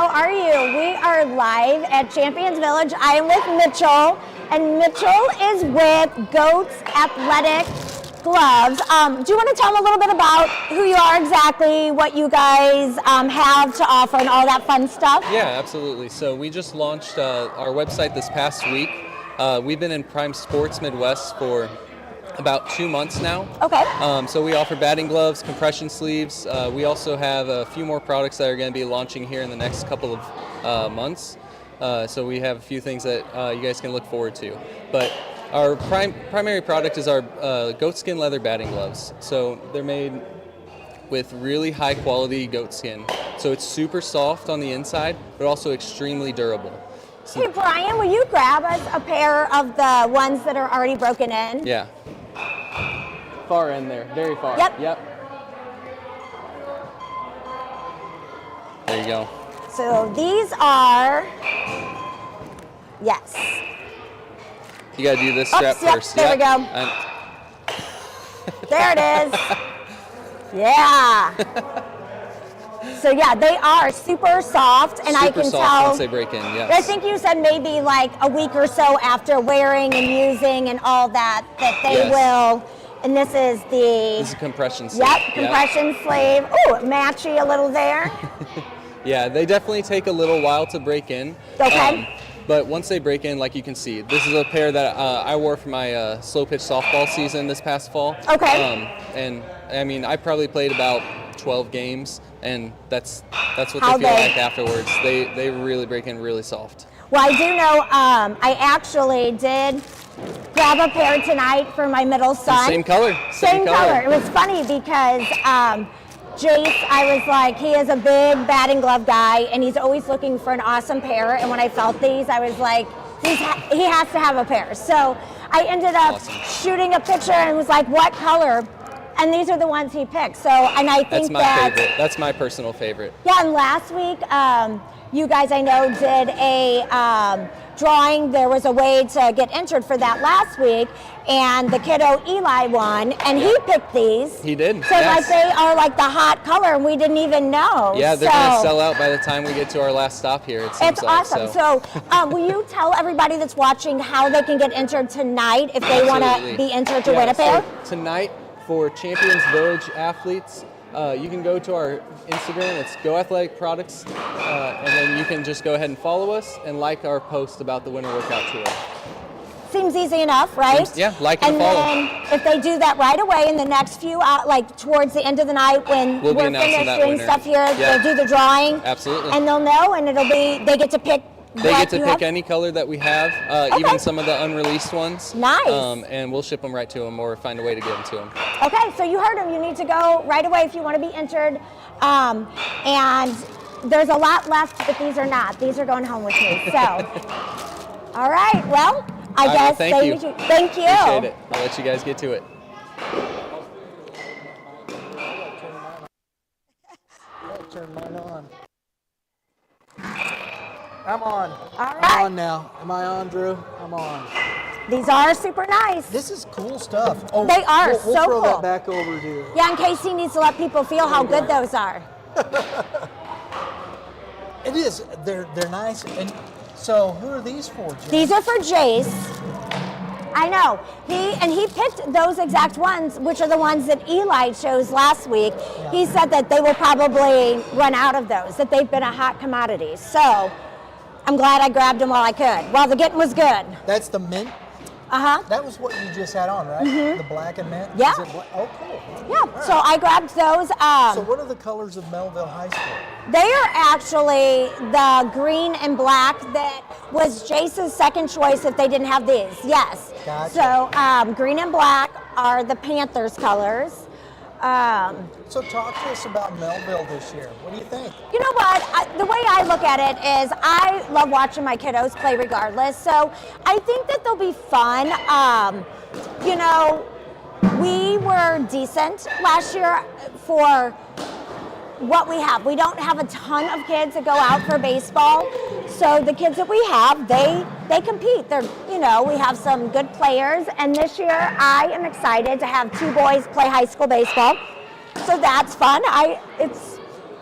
how are you? We are live at Champions Village. I am with Mitchell, and Mitchell is with GOAThletic Gloves. Do you want to tell them a little bit about who you are exactly, what you guys have to offer, and all that fun stuff? Yeah, absolutely. So we just launched our website this past week. We've been in Prime Sports Midwest for about 2 months now. Okay. So we offer batting gloves, compression sleeves. We also have a few more products that are going to be launching here in the next couple of months. So we have a few things that you guys can look forward to. But our primary product is our goatskin leather batting gloves. So they're made with really high quality goatskin. So it's super soft on the inside, but also extremely durable. So, hey Brian, will you grab us a pair of the ones that are already broken in? Yeah. Far in there, very far. Yep. There you go. So these are, yes. You gotta do this strap first. There we go. There it is. Yeah. So yeah, they are super soft, and I can tell. Once they break in, yes. I think you said maybe like a week or so after wearing and using and all that they will. And this is a compression sleeve. Yep, compression sleeve. Ooh, matchy a little there. Yeah, they definitely take a little while to break in. Okay. But once they break in, like you can see, this is a pair that I wore for my slow pitch softball season this past fall. Okay. And I mean, I probably played about 12 games, and that's what they feel like afterwards. They really break in really soft. Well, I do know I actually did grab a pair tonight for my middle son. Same color. Same color. It was funny because Jace, I was like, he is a big batting glove guy, and he's always looking for an awesome pair. And when I felt these, I was like, he has to have a pair. So I ended up shooting a picture and was like, what color? And these are the ones he picked. So, and I think favorite. That's my personal favorite. Yeah, and last week, you guys, I know, did a drawing. There was a way to get entered for that last week, and the kiddo Eli won, and he picked these. He did. So like they are like the hot color, and we didn't even know. Yeah, they're going to sell out by the time we get to our last stop here. It's awesome. So will you tell everybody that's watching how they can get entered tonight if they want to be entered to win a pair? So tonight for Champions Village athletes, you can go to our Instagram, it's GOAThletic Products, and then you can just go ahead and follow us and like our post about the winter workout tour. Seems easy enough, right? Like and follow. And then if they do that right away in the next few, like towards the end of the night when we're finished doing stuff here, they'll do the drawing. Absolutely. And they'll know, and it'll be, they get to pick. They get to pick any color that we have, even some of the unreleased ones. Nice. And we'll ship them right to them or find a way to get them to them. Okay, so you heard them. You need to go right away if you want to be entered. And there's a lot left, but these are not. These are going home with me. So, all right. Well, I guess thank you. Thank you. Appreciate it. I'll let you guys get to it. Turn mine on. I'm on. All right. I'm on now. Am I on, Drew? I'm on. These are super nice. This is cool stuff. Oh, they are we'll so throw cool. That back over to you. Yeah, in case he needs to let people feel how good those are. It is. They're nice. And so, who are these for, Jen? These are for Jace. I know. He picked those exact ones, which are the ones that Eli chose last week. Yeah. He said that they will probably run out of those, that they've been a hot commodity. So I'm glad I grabbed them while I could, while the getting was good. That's the mint? Uh-huh. That was what you just had on, right? Mm-hmm. The black and mint? Yeah. Oh, cool. Yeah, right. So I grabbed those. So what are the colors of Melville High School? They are actually the green and black that was Jace's second choice if they didn't have these. Yes. Gotcha. So green and black are the Panthers colors. So talk to us about Melville this year. What do you think? You know what? The way I look at it is I love watching my kiddos play regardless. So I think that they'll be fun. You know, we were decent last year for what we have. We don't have a ton of kids that go out for baseball. So the kids that we have, they compete. They're, you know, we have some good players. And this year I am excited to have 2 boys play high school baseball. So that's fun.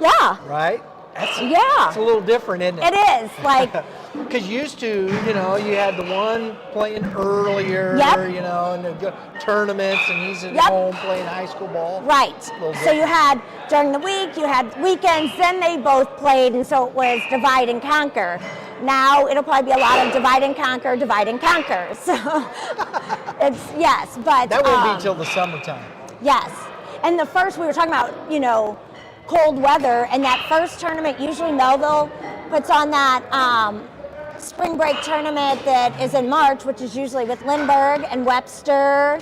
Yeah. Right? It's a little different, isn't it? It is. Like, because used to, you had the one playing earlier, and the tournaments, and he's at home playing high school ball. Right. So you had, during the week, you had weekends, then they both played, and so it was divide and conquer. Now it'll probably be a lot of divide and conquer. So but that won't be till the summertime. Yes. And the first, we were talking about, cold weather, and that first tournament, usually Melville puts on that spring break tournament that is in March, which is usually with Lindbergh and Webster.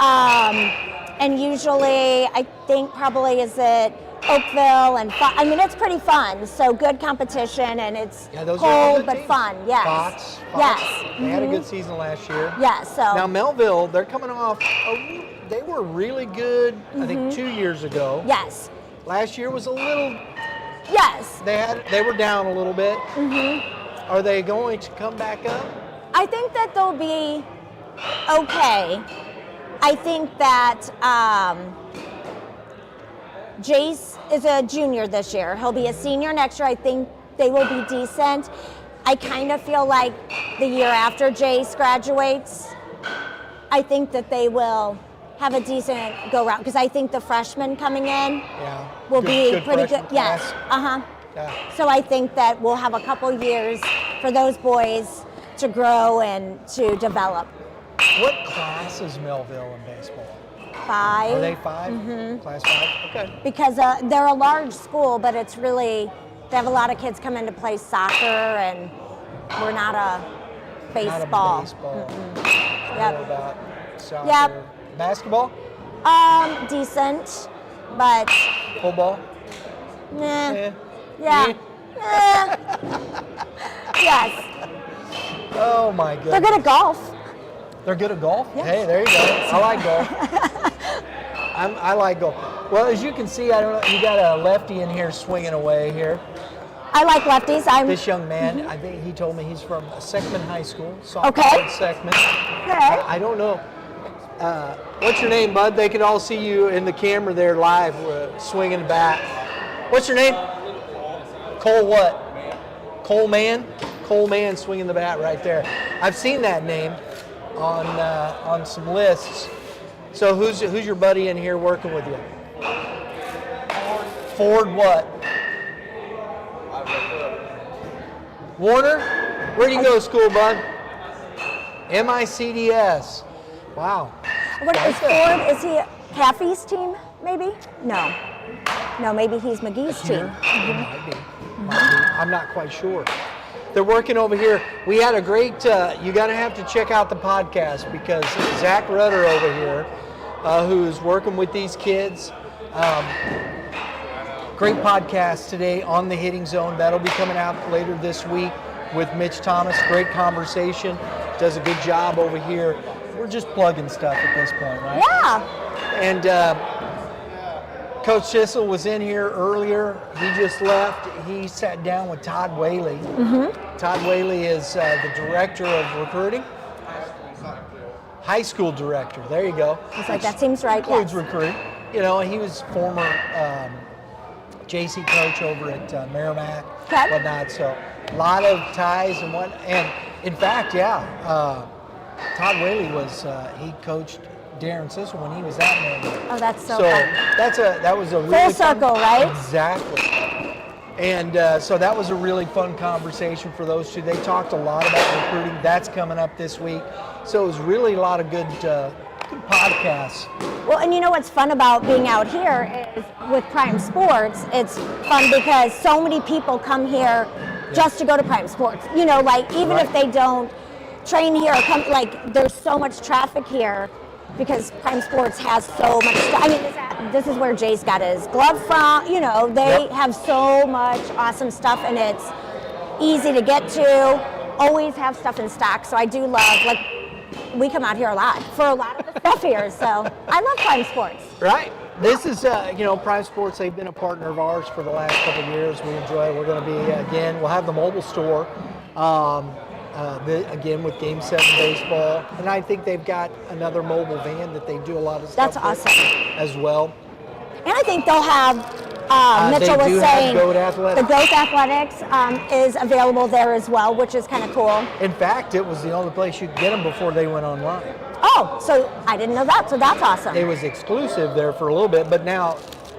And usually, I think probably is it Oakville and it's pretty fun. So good competition, and it's cold but fun. Yes. Fox. Yes. They had a good season last year. Yes. So now Melville, they're coming off. They were really good. I think 2 years ago. Yes. Last year was a little. Yes. They were down a little bit. Are they going to come back up? I think that they'll be okay. I think that Jace is a junior this year. He'll be a senior next year. I think they will be decent. I kind of feel like the year after Jace graduates, I think that they will have a decent go round, because I think the freshmen coming in will be pretty good. Yes. Yeah. So I think that we'll have a couple years for those boys to grow and to develop. What class is Melville in baseball? 5. Are they 5? Class 5? Okay. Because they're a large school, but it's really, they have a lot of kids come in to play soccer, and we're not a baseball. Not a baseball. Yep. More about soccer. Yep. Basketball? Decent, but football? Nah. Yeah. Yes. Oh my goodness. They're good at golf. They're good at golf? Yes. Hey, there you go. I like golf. I like golf. Well, as you can see, I don't know, you got a lefty in here swinging away here. I like lefties. This young man, I think he told me he's from Seckman High School. Okay. Seckman. Okay. I don't know. What's your name, bud? They can all see you in the camera there live swinging the bat. What's your name? Cole what? Coleman? Coleman swinging the bat right there. I've seen that name on some lists. So who's your buddy in here working with you? Ford what? Warner? Where do you go to school, bud? MICDS. Wow. What is Ford? Is he Caffey's team, maybe? No. No, maybe he's McGee's team. Might be. I'm not quite sure. They're working over here. We had a great, you got to have to check out the podcast, because Zach Rudder over here, who's working with these kids, great podcast today on the Hitting Zone. That'll be coming out later this week with Mitch Thomas. Great conversation. Does a good job over here. We're just plugging stuff at this point, right? Yeah. And Coach Sissel was in here earlier. He just left. He sat down with Todd Whaley. Todd Whaley is the director of recruiting. High school director. There you go. He's like, that seems right. Includes Yes. recruiting. He was former JC coach over at Merrimack, whatnot. So a lot of ties and what. And in fact, Todd Whaley was he coached Darren Sissel when he was at Merrimack. Oh, that's so fun. That was a really full circle, right? Exactly. And so that was a really fun conversation for those two. They talked a lot about recruiting. That's coming up this week. So it was really a lot of good podcasts. Well, and you know what's fun about being out here is with Prime Sports, it's fun because so many people come here just to go to Prime Sports. Even if they don't train here, there's so much traffic here because Prime Sports has so much stuff. I mean, this is where Jay's got his glove from. They have so much awesome stuff, and it's easy to get to. Always have stuff in stock. So I do love, we come out here a lot for a lot of the stuff here. So I love Prime Sports. Right. This is, Prime Sports, they've been a partner of ours for the last couple of years. We enjoy it. We're going to be, again, we'll have the mobile store. Again with Game 7 baseball, and I think they've got another mobile van that they do a lot of stuff That's awesome. as well. And I think they'll have Mitchell they was do saying have Goat Athletics. the Goat Athletics is available there as well, which is kind of cool. In fact, it was the only place you could get them before they went online. Oh, so I didn't know that, so that's awesome. It was exclusive there for a little bit, but now,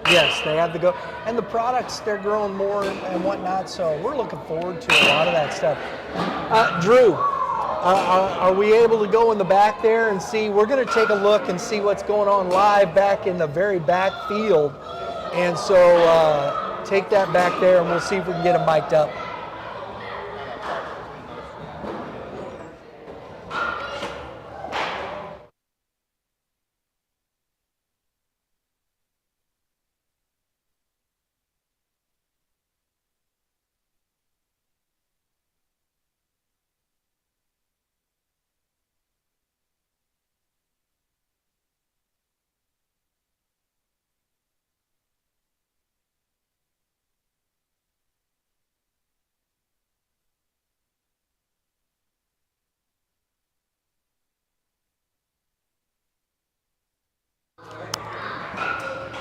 yes, they have the Goat. And the products, they're growing more and whatnot, so we're looking forward to a lot of that stuff. Drew, are we able to go in the back there and see? We're going to take a look and see what's going on live back in the very back field. And so take that back there and we'll see if we can get them mic'd up.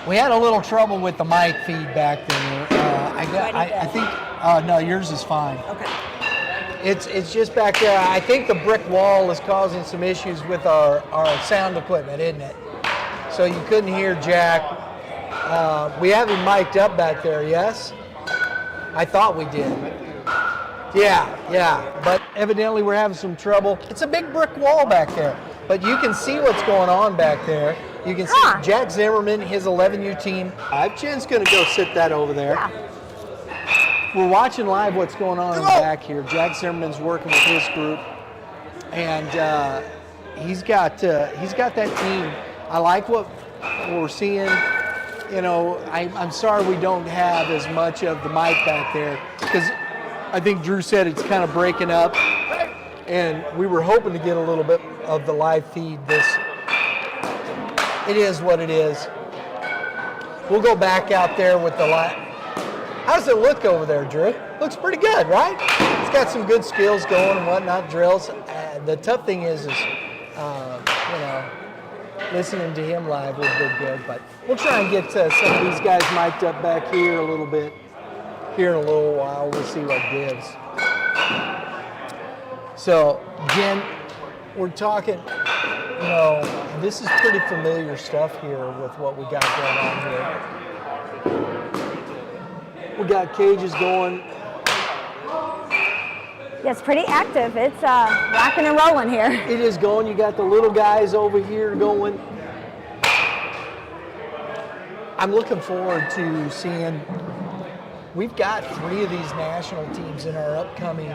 We had a little trouble with the mic feed back there. I think, no, yours is fine. Okay. It's just back there. I think the brick wall is causing some issues with our sound equipment, isn't it? So you couldn't hear Jack. We have him mic'd up back there, yes? I thought we did. Yeah. But evidently we're having some trouble. It's a big brick wall back there. But you can see what's going on back there. You can see Jack Zimmerman, his 11U team. Jen's going to go sit that over there. Yeah. We're watching live what's going on in the back here. Jack Zimmerman's working with his group, and he's got that team. I like what we're seeing. You know, I'm sorry we don't have as much of the mic back there because I think Drew said it's kind of breaking up, and we were hoping to get a little bit of the live feed. It is what it is. We'll go back out there with the live. How does it look over there, Drew? Looks pretty good, right? It's got some good skills going and whatnot, drills. The tough thing is listening to him live would be good, but we'll try and get some of these guys mic'd up back here a little bit. Here in a little while, we'll see what gives. So, Jen, we're talking, this is pretty familiar stuff here with what we got going on here. We got cages going. Yeah, it's pretty active. It's rocking and rolling here. It is going. You got the little guys over here going. I'm looking forward to seeing. We've got 3 of these national teams in our upcoming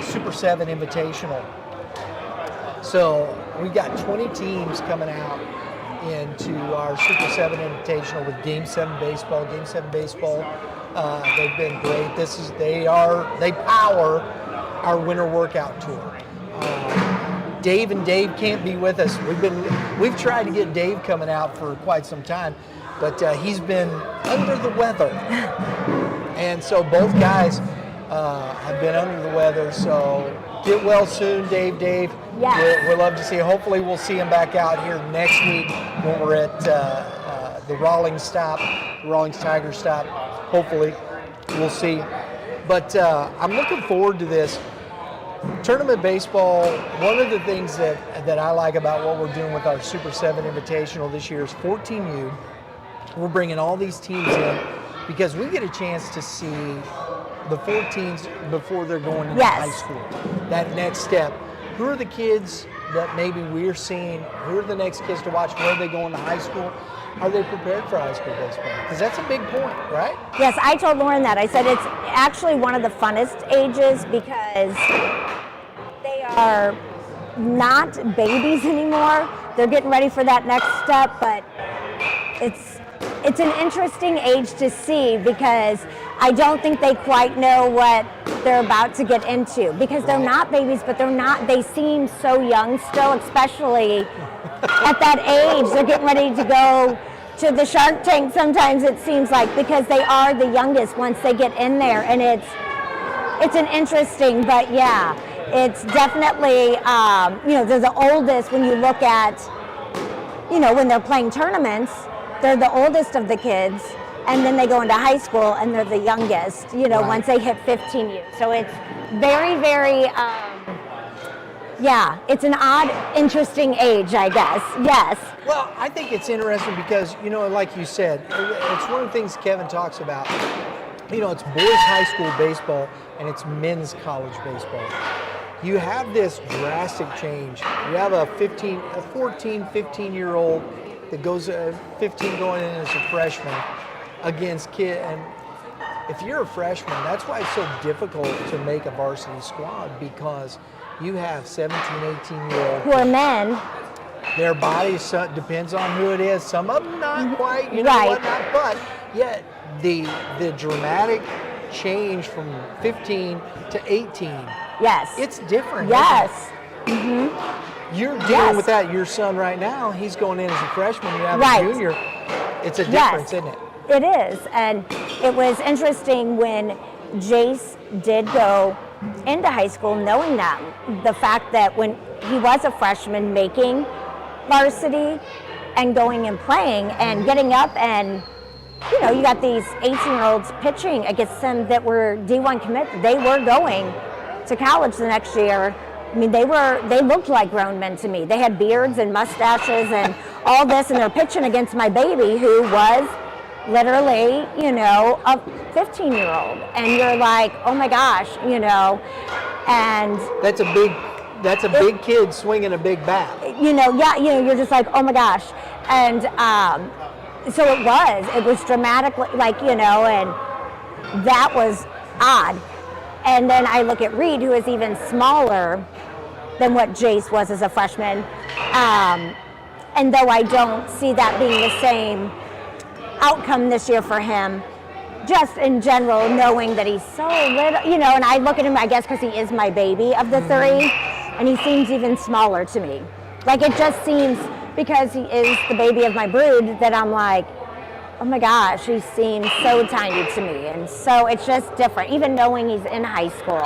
Super 7 Invitational. So we've got 20 teams coming out into our Super 7 Invitational with Game 7 baseball. Game 7 baseball, they've been great. They power our winter workout tour. Dave can't be with us. We've tried to get Dave coming out for quite some time, but he's been under the weather. And so both guys have been under the weather, so get well soon, Dave. Yes. We'd love to see you. Hopefully we'll see him back out here next week when we're at the Rawlings Tiger stop. Hopefully we'll see. But I'm looking forward to this. Tournament baseball, one of the things that I like about what we're doing with our Super 7 Invitational this year is 14U. We're bringing all these teams in because we get a chance to see the 14s before they're going into high school. That next step. Who are the kids that maybe we're seeing? Who are the next kids to watch? Where are they going to high school? Are they prepared for high school baseball? Because that's a big point, right? Yes, I told Lauren that. I said it's actually one of the funnest ages because they are not babies anymore. They're getting ready for that next step, but it's an interesting age to see because I don't think they quite know what they're about to get into because they're not babies, but they seem so young still, especially at that age. They're getting ready to go to the Shark Tank sometimes, it seems like, because they are the youngest once they get in there, and it's an interesting, but yeah, it's definitely, they're the oldest when you look at, when they're playing tournaments, they're the oldest of the kids, and then they go into high school and they're the youngest, you know, Right. once they hit 15 years. So it's very, very, yeah, it's an odd, interesting age, I guess. Yes. Well, I think it's interesting because, you know, like you said, it's one of the things Kevin talks about. You know, it's boys high school baseball and it's men's college baseball. You have this drastic change. You have a 14, 15-year-old that goes 15 going in as a freshman against kid. And if you're a freshman, that's why it's so difficult to make a varsity squad, because you have 17, 18-year-old Who are men. their bodies depends on who it is. Some of them not quite, you know, Right. whatnot, but yet the dramatic change from 15 to 18, Yes. it's different. Yes. You're dealing Yes. with that. Your son right now, he's going in as a freshman. You have Right. a junior. It's a Yes. difference, isn't it? It is, and it was interesting when Jace did go into high school knowing that. The fact that when he was a freshman making varsity and going and playing and getting up, and you know, you got these 18-year-olds pitching against them that were D1 commit. They were going to college the next year. I mean, they looked like grown men to me. They had beards and mustaches and all this, and they're pitching against my baby, who was literally, you know, a 15-year-old. And you're like, oh my gosh, you know, and That's a big kid swinging a big bat. you know, yeah, you know, you're just like, oh my gosh. And so it was dramatically, like, you know, and that was odd. And then I look at Reed, who is even smaller than what Jace was as a freshman. And though I don't see that being the same outcome this year for him, just in general, knowing that he's so little, you know, and I look at him, I guess, because he is my baby of the three, and he seems even smaller to me. Like, it just seems, because he is the baby of my brood, that I'm like, oh my gosh, he seems so tiny to me. And so it's just different, even knowing he's in high school,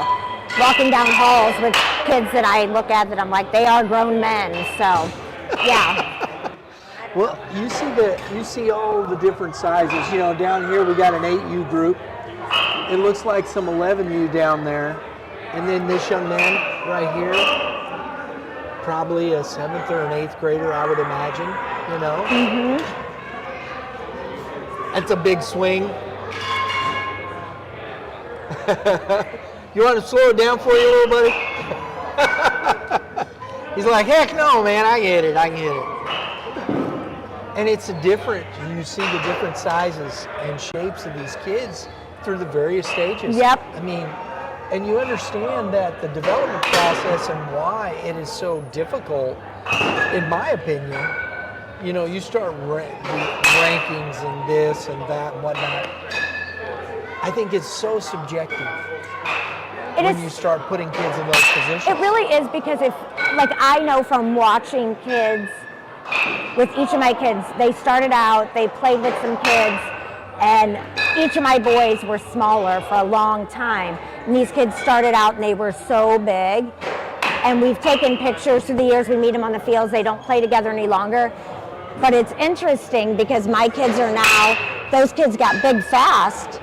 walking down halls with kids that I look at that I'm like, they are grown men. So, yeah. Well, you see all the different sizes. You know, down here we got an 8U group. It looks like some 11U down there. And then this young man right here, probably a 7th or an 8th grader, I would imagine, you know. Mm-hmm. That's a big swing. You want to slow it down for you, little buddy? He's like, heck no, man, I get it. And it's different. You see the different sizes and shapes of these kids through the various stages. Yep. I mean, and you understand that the development process and why it is so difficult, in my opinion. You know, you start rankings and this and that and whatnot. I think it's so subjective when you start putting kids in those positions. It really is, because if, like, I know from watching kids, with each of my kids, they started out, they played with some kids, and each of my boys were smaller for a long time. And these kids started out and they were so big. And we've taken pictures through the years, we meet them on the fields, they don't play together any longer. But it's interesting because my kids are now, those kids got big fast,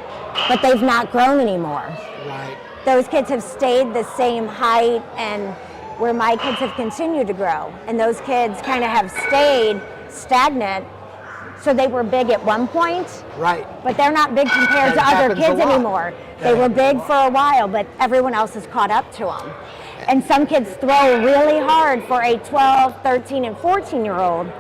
but they've not grown anymore. Right. Those kids have stayed the same height, and where my kids have continued to grow. And those kids kind of have stayed stagnant. So they were big at one point, Right. but they're not big compared to other kids anymore. They were big for a while, but everyone else has caught up to them. And some kids throw really hard for a 12, 13, and 14-year-old,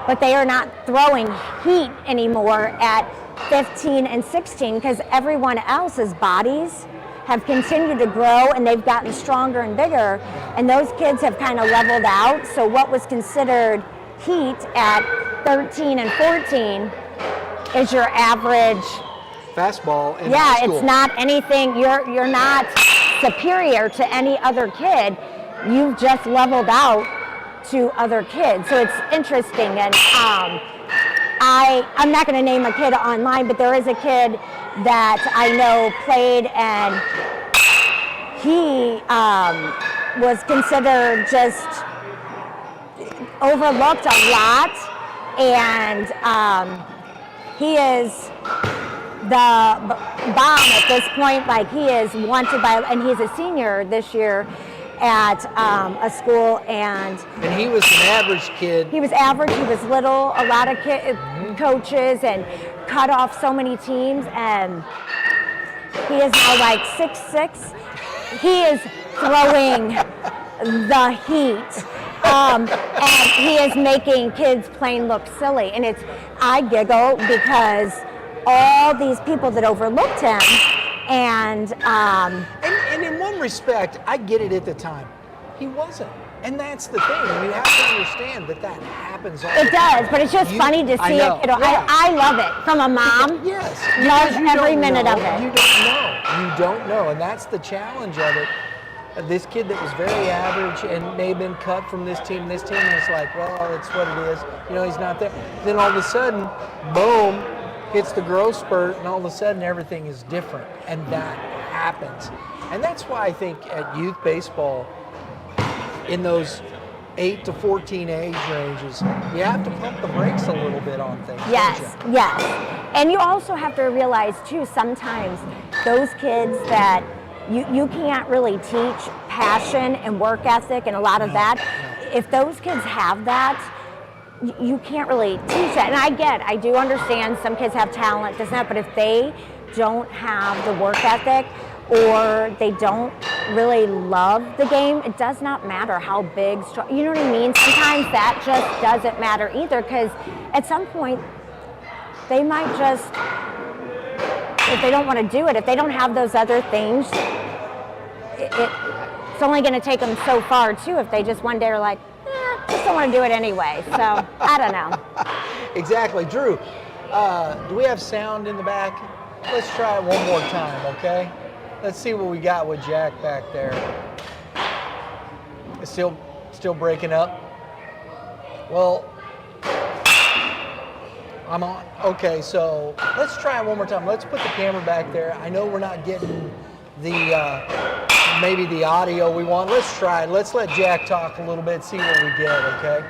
but they are not throwing heat anymore at 15 and 16 because everyone else's bodies have continued to grow and they've gotten stronger and bigger, and those kids have kind of leveled out. So what was considered heat at 13 and 14 is your average fastball in high school. It's not anything, you're not superior to any other kid. You've just leveled out to other kids. So it's interesting. And I'm not going to name a kid online, but there is a kid that I know played, and he was considered just overlooked a lot, and he is the bomb at this point. Like, he is wanted by, and he's a senior this year at a school, and he was an average kid. He was average. He was little. A lot of coaches, and cut off so many teams, and he is now like 6'6". He is throwing the heat, and he is making kids playing look silly. And I giggle because all these people that overlooked him, and in one respect, I get it at the time. He wasn't. And that's the thing. You have to understand that happens all the time. It does, but it's just funny to see it. I love it from a mom. Yes. Love every minute of it. You don't know. You don't know. And that's the challenge of it. This kid that was very average and may have been cut from this team, and it's like, well, it's what it is. He's not there. Then all of a sudden, boom, hits the growth spurt, and all of a sudden everything is different. And that happens. And that's why I think at youth baseball, in those 8 to 14 age ranges, you have to pump the brakes a little bit on things. Yes. And you also have to realize too, sometimes those kids that you can't really teach passion and work ethic and a lot of that. If those kids have that, you can't really teach that. And I do understand some kids have talent, but if they don't have the work ethic, or they don't really love the game, it does not matter how big, strong, you know what I mean? Sometimes that just doesn't matter either, because at some point, they might just, if they don't want to do it, if they don't have those other things, it's only going to take them so far too, if they just one day are like, just don't want to do it anyway. So, I don't know. Exactly. Drew, do we have sound in the back? Let's try it one more time, okay? Let's see what we got with Jack back there. It's still breaking up. Well, I'm on. Okay, so let's try it one more time. Let's put the camera back there. I know we're not getting the maybe the audio we want. Let's try it. Let's let Jack talk a little bit, see what we get, okay?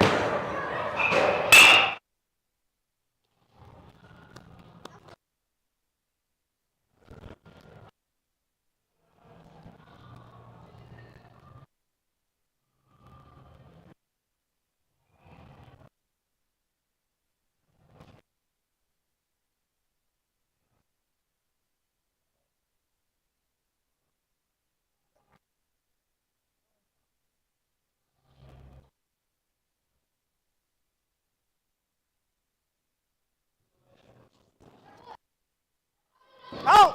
Oh!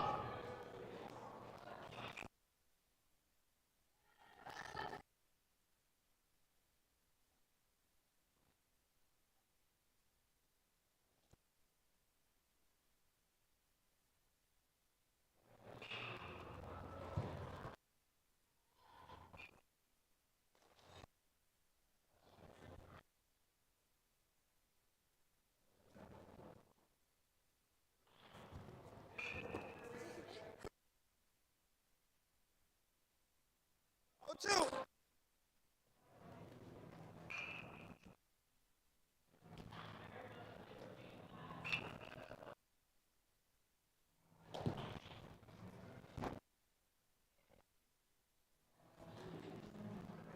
Two.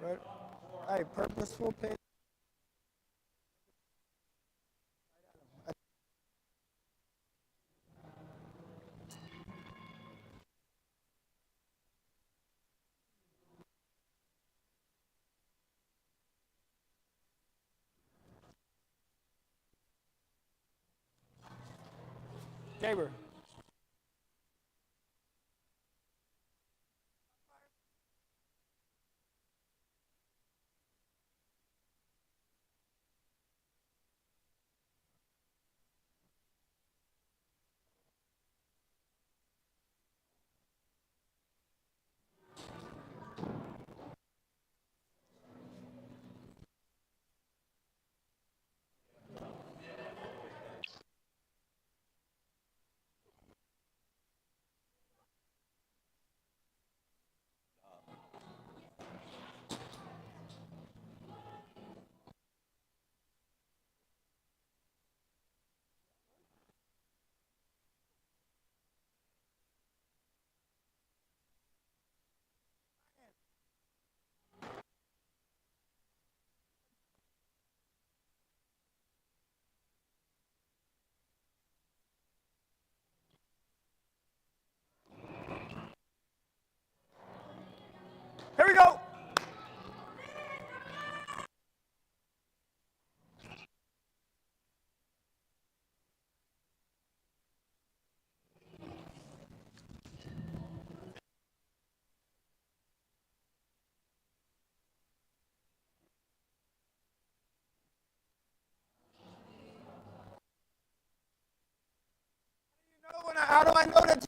Right. Hey, purposeful pitch. Gaber. how do I know that?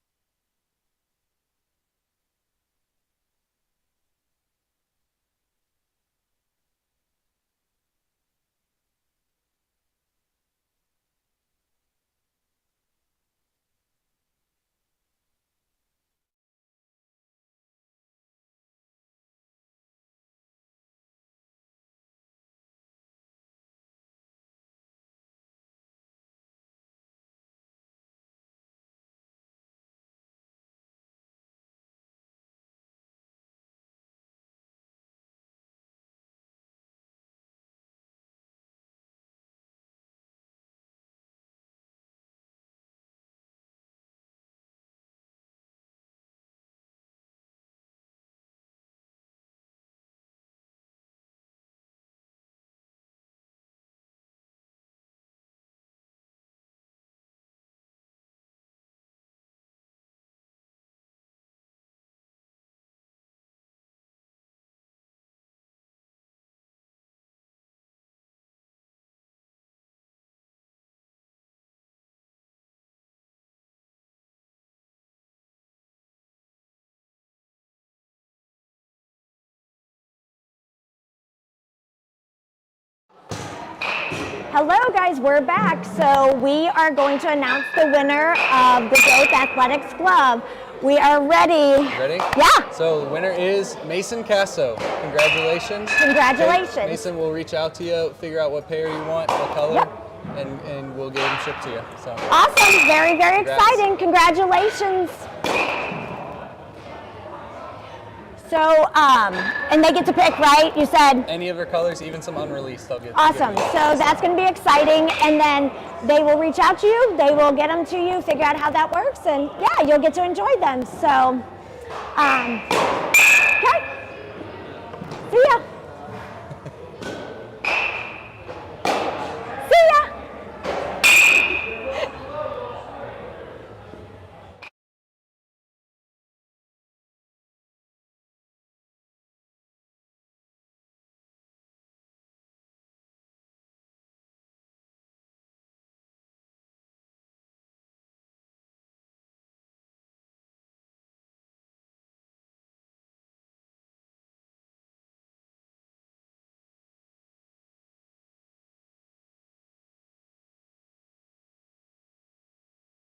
Hello guys, we're back. So we are going to announce the winner of the GOAT Athletics Glove. We are ready. Ready? Yeah. So the winner is Mason Casso. Congratulations. Congratulations. Okay, Mason will reach out to you, figure out what pair you want, what color, Yep. and we'll get them shipped to you. So. Awesome, very, very Congrats. exciting. Congratulations. So, and they get to pick, right? You said? Any of their colors, even some unreleased, they'll get. Awesome. So that's going to be exciting. And then they will reach out to you. They will get them to you, figure out how that works. And yeah, you'll get to enjoy them. So, okay. See ya.